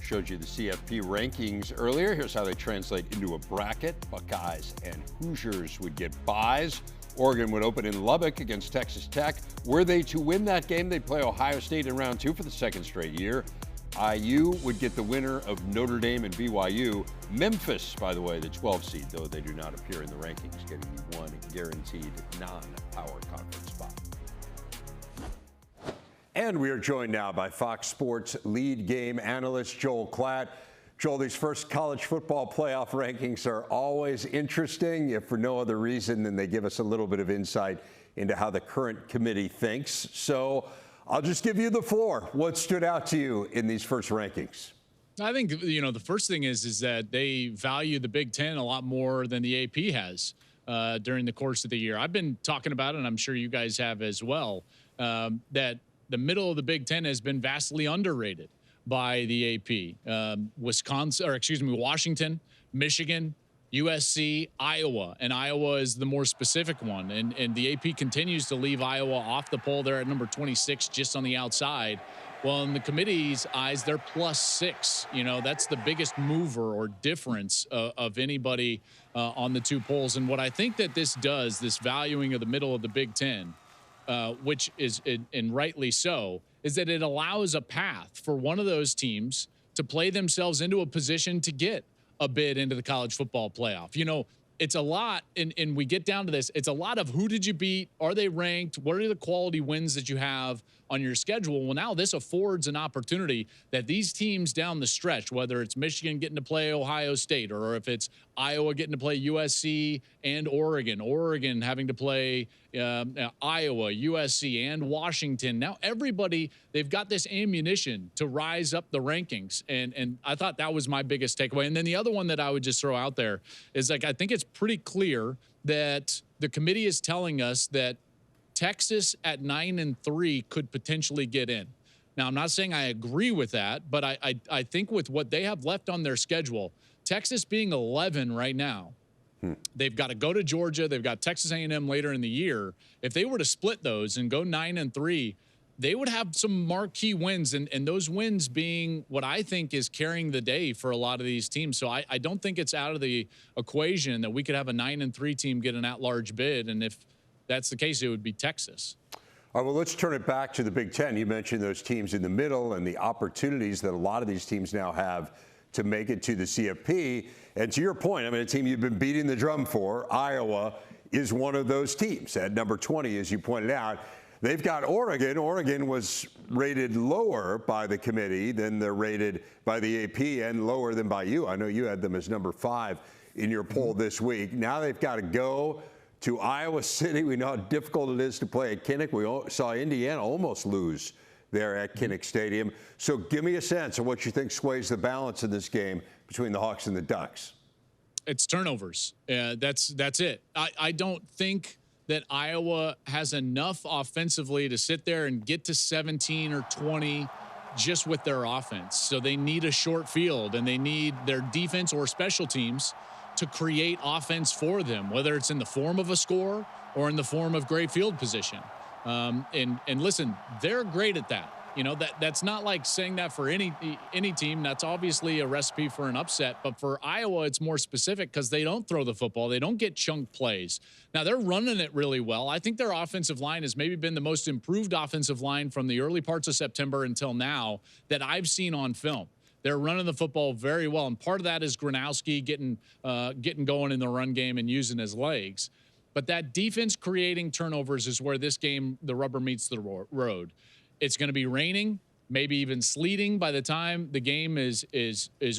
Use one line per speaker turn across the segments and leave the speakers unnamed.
showed you the CFP rankings earlier. Here's how they translate into a bracket. Buckeyes and Hoosiers would get byes. Oregon would open in Lubbock against Texas Tech. Were they to win that game, they'd play Ohio State in round 2 for the second straight year. IU would get the winner of Notre Dame and BYU. Memphis, by the way, the 12 seed, though they do not appear in the rankings, getting the one guaranteed non-power conference spot. And we are joined now by Fox Sports lead game analyst Joel Klatt. Joel, these first college football playoff rankings are always interesting, if for no other reason than they give us a little bit of insight into how the current committee thinks. So I'll just give you the floor. What stood out to you in these first rankings?
I think, the first thing is that they value the Big Ten a lot more than the AP has during the course of the year. I've been talking about it, and I'm sure you guys have as well, that the middle of the Big Ten has been vastly underrated by the AP. Washington, Michigan, USC, Iowa, and Iowa is the more specific one. And the AP continues to leave Iowa off the poll. They're at number 26, just on the outside. Well, in the committee's eyes, they're +6. That's the biggest mover or difference of anybody on the two polls. And what I think that this does, this valuing of the middle of the Big Ten, which is, and rightly so, is that it allows a path for one of those teams to play themselves into a position to get a bid into the college football playoff. It's a lot, and we get down to this, it's a lot of who did you beat, are they ranked, what are the quality wins that you have on your schedule. Well, now this affords an opportunity that these teams down the stretch, whether it's Michigan getting to play Ohio State, or if it's Iowa getting to play USC and Oregon having to play Iowa, USC, and Washington. Now everybody, they've got this ammunition to rise up the rankings, and I thought that was my biggest takeaway. And then the other one that I would just throw out there is, I think it's pretty clear that the committee is telling us that Texas at 9-3 could potentially get in. Now, I'm not saying I agree with that, but I think with what they have left on their schedule, Texas being 11 right now, they've got to go to Georgia. They've got Texas A&M later in the year. If they were to split those and go 9-3, they would have some marquee wins, and those wins being what I think is carrying the day for a lot of these teams. So I don't think it's out of the equation that we could have a 9-3 team get an at-large bid, and if that's the case, it would be Texas.
All right, well, let's turn it back to the Big Ten. You mentioned those teams in the middle and the opportunities that a lot of these teams now have to make it to the CFP. And to your point, a team you've been beating the drum for, Iowa, is one of those teams at number 20, as you pointed out. They've got Oregon. Oregon was rated lower by the committee than they're rated by the AP, and lower than by you. I know you had them as number 5 in your poll this week. Now they've got to go to Iowa City. We know how difficult it is to play at Kinnick. We saw Indiana almost lose there at Kinnick Stadium. So give me a sense of what you think sways the balance in this game between the Hawks and the Ducks.
It's turnovers. That's it. I don't think that Iowa has enough offensively to sit there and get to 17 or 20 just with their offense. So they need a short field, and they need their defense or special teams to create offense for them, whether it's in the form of a score or in the form of great field position. And listen, they're great at that. That's not like saying that for any team. That's obviously a recipe for an upset. But for Iowa, it's more specific because they don't throw the football. They don't get chunk plays. Now, they're running it really well. I think their offensive line has maybe been the most improved offensive line from the early parts of September until now that I've seen on film. They're running the football very well, and part of that is Gronowski getting going in the run game and using his legs. But that defense creating turnovers is where this game, the rubber meets the road. It's going to be raining, maybe even sleeting by the time the game is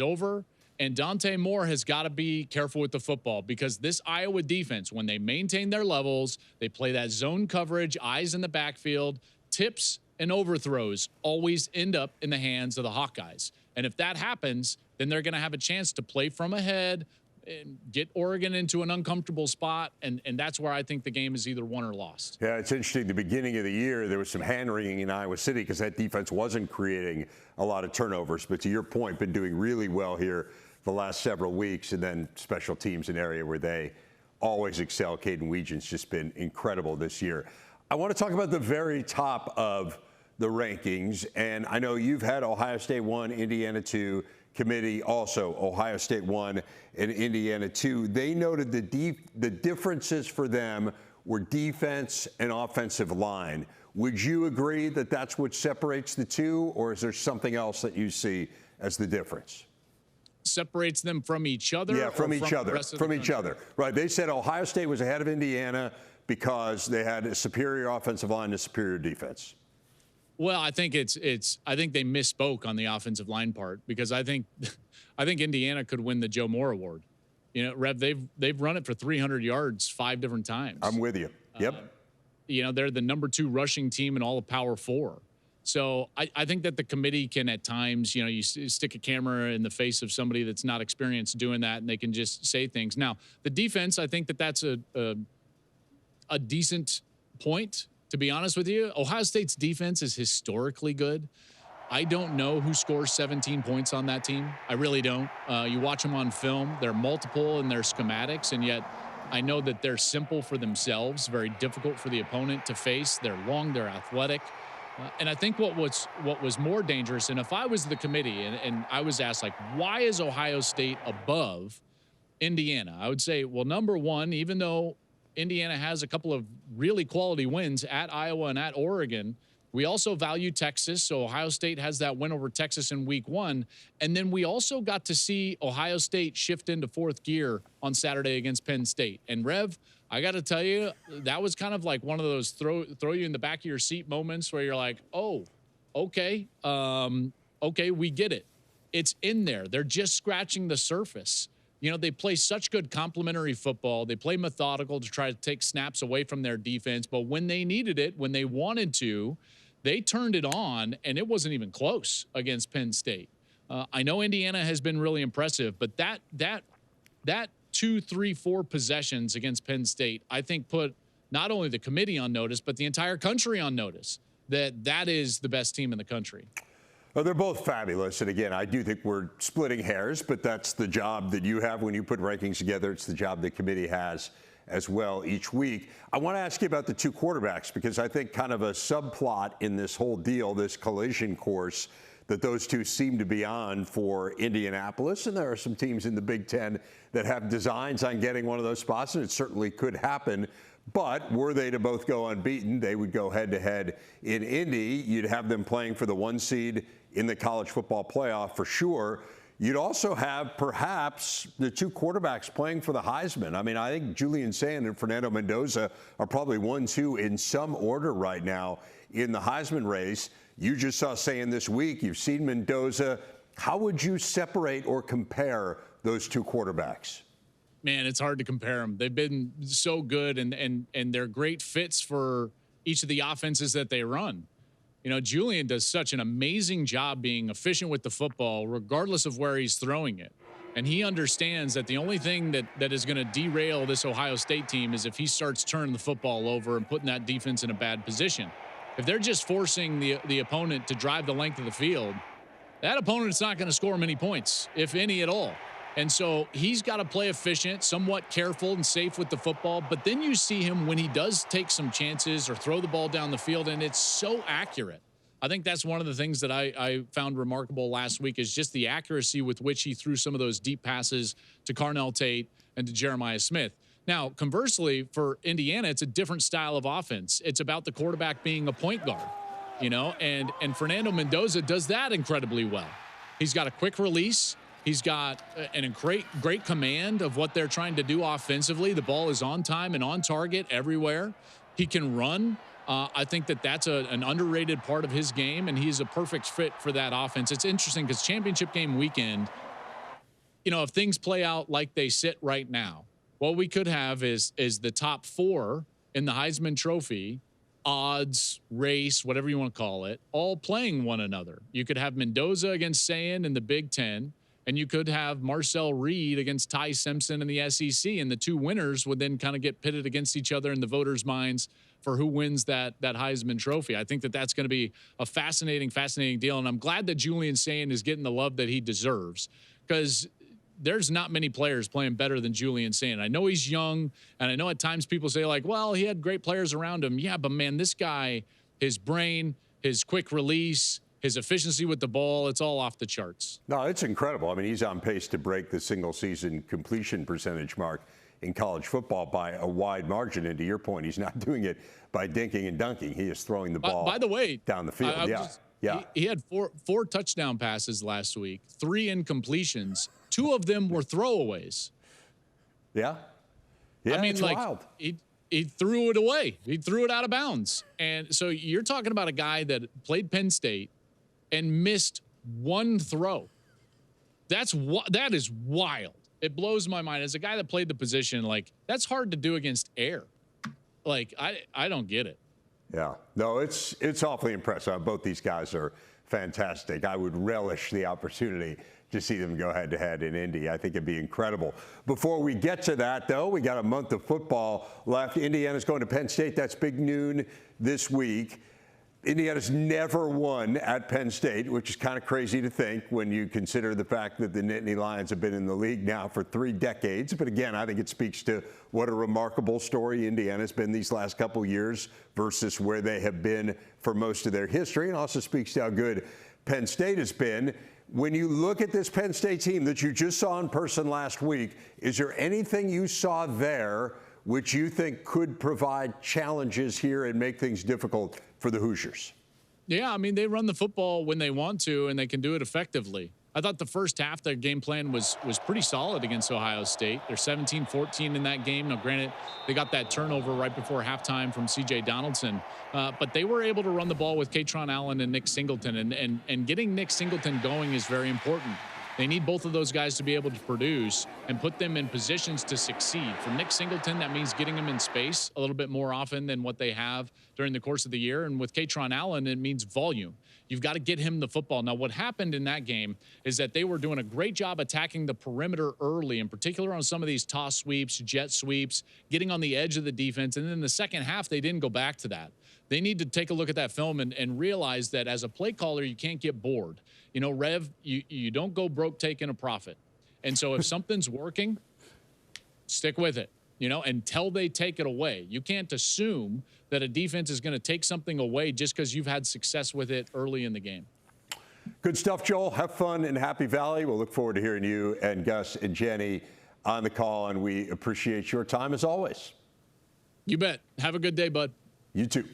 over. And Dante Moore has got to be careful with the football, because this Iowa defense, when they maintain their levels, they play that zone coverage, eyes in the backfield, tips and overthrows always end up in the hands of the Hawkeyes. And if that happens, then they're going to have a chance to play from ahead and get Oregon into an uncomfortable spot, and that's where I think the game is either won or lost.
Yeah, it's interesting. The beginning of the year, there was some hand-wringing in Iowa City because that defense wasn't creating a lot of turnovers. But to your point, been doing really well here the last several weeks, and then special teams, an area where they always excel. Caden Weegen's just been incredible this year. I want to talk about the very top of the rankings, and I know you've had Ohio State 1, Indiana 2, committee also, Ohio State 1 and Indiana 2. They noted the differences for them were defense and offensive line. Would you agree that that's what separates the two, or is there something else that you see as the difference?
Separates them from each other?
Yeah, from each other. From each
country?
other. Right. They said Ohio State was ahead of Indiana because they had a superior offensive line and a superior defense.
Well, I think I think they misspoke on the offensive line part, because I think Indiana could win the Joe Moore Award. You know, Rev, they've run it for 300 yards 5 different times.
I'm with you. Yep.
You know, they're the #2 rushing team in all of Power 4. So I think that the committee can at times, you know, you stick a camera in the face of somebody that's not experienced doing that, and they can just say things. Now, the defense, I think that that's a decent point, to be honest with you. Ohio State's defense is historically good. I don't know who scores 17 points on that team. I really don't. You watch them on film, they're multiple in their schematics, and yet I know that they're simple for themselves, very difficult for the opponent to face. They're long, they're athletic. And I think what was more dangerous, and if I was the committee and I was asked, like, why is Ohio State above Indiana? I would say, well, number one, even though Indiana has a couple of really quality wins at Iowa and at Oregon, we also value Texas. So Ohio State has that win over Texas in week 1. And then we also got to see Ohio State shift into 4th gear on Saturday against Penn State. And Rev, I got to tell you, that was kind of like one of those throw you in the back of your seat moments where you're like, oh, okay, okay, we get it. It's in there. They're just scratching the surface. You know, they play such good complementary football. They play methodical to try to take snaps away from their defense. But when they needed it, when they wanted to, they turned it on, and it wasn't even close against Penn State. I know Indiana has been really impressive, but that 2, 3, 4 possessions against Penn State, I think, put not only the committee on notice, but the entire country on notice that is the best team in the country.
Well, they're both fabulous. And again, I do think we're splitting hairs, but that's the job that you have when you put rankings together. It's the job the committee has as well each week. I want to ask you about the 2 quarterbacks, because I think kind of a subplot in this whole deal, this collision course that those two seem to be on for Indianapolis. And there are some teams in the Big Ten that have designs on getting one of those spots, and it certainly could happen. But were they to both go unbeaten, they would go head-to-head in Indy. You'd have them playing for the 1 seed in the college football playoff for sure. You'd also have perhaps the 2 quarterbacks playing for the Heisman. I mean, I think Julian Sayin and Fernando Mendoza are probably 1, 2 in some order right now in the Heisman race. You just saw Sayin this week. You've seen Mendoza. How would you separate or compare those 2 quarterbacks?
Man, it's hard to compare them. They've been so good, and they're great fits for each of the offenses that they run. You know, Julian does such an amazing job being efficient with the football, regardless of where he's throwing it. And he understands that the only thing that is going to derail this Ohio State team is if he starts turning the football over and putting that defense in a bad position. If they're just forcing the opponent to drive the length of the field, that opponent's not going to score many points, if any at all. And so he's got to play efficient, somewhat careful and safe with the football. But then you see him when he does take some chances or throw the ball down the field, and it's so accurate. I think that's one of the things that I found remarkable last week is just the accuracy with which he threw some of those deep passes to Carnell Tate and to Jeremiah Smith. Now, conversely, for Indiana, it's a different style of offense. It's about the quarterback being a point guard, you know, and Fernando Mendoza does that incredibly well. He's got a quick release. He's got a great command of what they're trying to do offensively. The ball is on time and on target everywhere. He can run. I think that's an underrated part of his game, and he's a perfect fit for that offense. It's interesting because championship game weekend, you know, if things play out like they sit right now, what we could have is the top 4 in the Heisman Trophy, odds, race, whatever you want to call it, all playing one another. You could have Mendoza against Sayin in the Big Ten, and you could have Marcel Reed against Ty Simpson in the SEC, and the 2 winners would then kind of get pitted against each other in the voters' minds for who wins that Heisman Trophy. I think that's going to be a fascinating deal, and I'm glad that Julian Sayin is getting the love that he deserves, because there's not many players playing better than Julian Sayin. I know he's young, and I know at times people say, like, well, he had great players around him. Yeah, but, man, this guy, his brain, his quick release, his efficiency with the ball, it's all off the charts.
No, it's incredible. I mean, he's on pace to break the single-season completion percentage mark in college football by a wide margin. And to your point, he's not doing it by dinking and dunking. He is throwing the ball
by the way,
down the field.
He had four touchdown passes last week, 3 incompletions. 2 of them were throwaways.
Yeah. Yeah,
I mean,
it's
like,
wild.
He threw it away. He threw it out of bounds. And so you're talking about a guy that played Penn State and missed 1 throw. That is wild. It blows my mind. As a guy that played the position, like, that's hard to do against air. Like, I don't get it.
Yeah. No, it's awfully impressive. Both these guys are fantastic. I would relish the opportunity to see them go head-to-head in Indy. I think it'd be incredible. Before we get to that, though, we got a month of football left. Indiana's going to Penn State. That's big noon this week. Indiana's never won at Penn State, which is kind of crazy to think when you consider the fact that the Nittany Lions have been in the league now for 3 decades. But again, I think it speaks to what a remarkable story Indiana's been these last couple years versus where they have been for most of their history, and also speaks to how good Penn State has been. When you look at this Penn State team that you just saw in person last week, is there anything you saw there which you think could provide challenges here and make things difficult for the Hoosiers?
Yeah, I mean, they run the football when they want to, and they can do it effectively. I thought the first half, their game plan was pretty solid against Ohio State. They're 17-14 in that game. Now, granted, they got that turnover right before halftime from C.J. Donaldson, but they were able to run the ball with Katron Allen and Nick Singleton, and getting Nick Singleton going is very important. They need both of those guys to be able to produce and put them in positions to succeed. For Nick Singleton, that means getting him in space a little bit more often than what they have during the course of the year. And with Katron Allen, it means volume. You've got to get him the football. Now, what happened in that game is that they were doing a great job attacking the perimeter early, in particular on some of these toss sweeps, jet sweeps, getting on the edge of the defense. And then in the second half, they didn't go back to that. They need to take a look at that film and realize that as a play caller, you can't get bored. You know, Rev, you don't go broke taking a profit. And so if something's working, stick with it, you know, until they take it away. You can't assume that a defense is going to take something away just because you've had success with it early in the game.
Good stuff, Joel. Have fun in Happy Valley. We'll look forward to hearing you and Gus and Jenny on the call, and we appreciate your time as always.
You bet. Have a good day, bud.
You too.